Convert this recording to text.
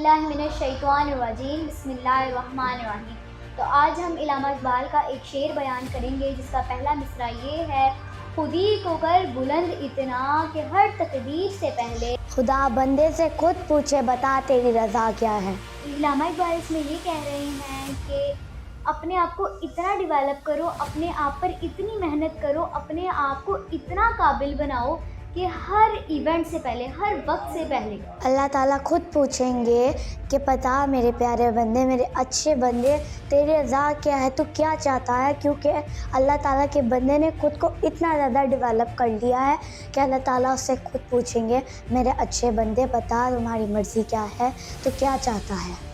औज़ुबिल्लाहिमिनश्शैतानिर्रजीम बिस्मिल्लाहिर्रहमानिर्रहीम। तो आज हम इल्हाम इक़बाल का एक शेर बयान करेंगे जिसका पहला मिसरा ये है, खुदी को कर बुलंद इतना कि हर तकदीर से पहले खुदा बंदे से खुद पूछे बता तेरी रज़ा क्या है। इल्हाम इक़बाल इसमें ये कह रहे हैं कि अपने आप को इतना डेवलप करो, अपने आप पर इतनी मेहनत करो, अपने आप को इतना काबिल बनाओ कि हर इवेंट से पहले, हर वक्त से पहले अल्लाह ताला खुद पूछेंगे कि पता मेरे प्यारे बंदे, मेरे अच्छे बंदे, तेरी रज़ा क्या है, तू क्या चाहता है। क्योंकि अल्लाह ताला के बंदे ने खुद को इतना ज़्यादा डेवलप कर लिया है कि अल्लाह ताला उससे खुद पूछेंगे, मेरे अच्छे बंदे बता तुम्हारी मर्ज़ी क्या है, तो क्या चाहता है।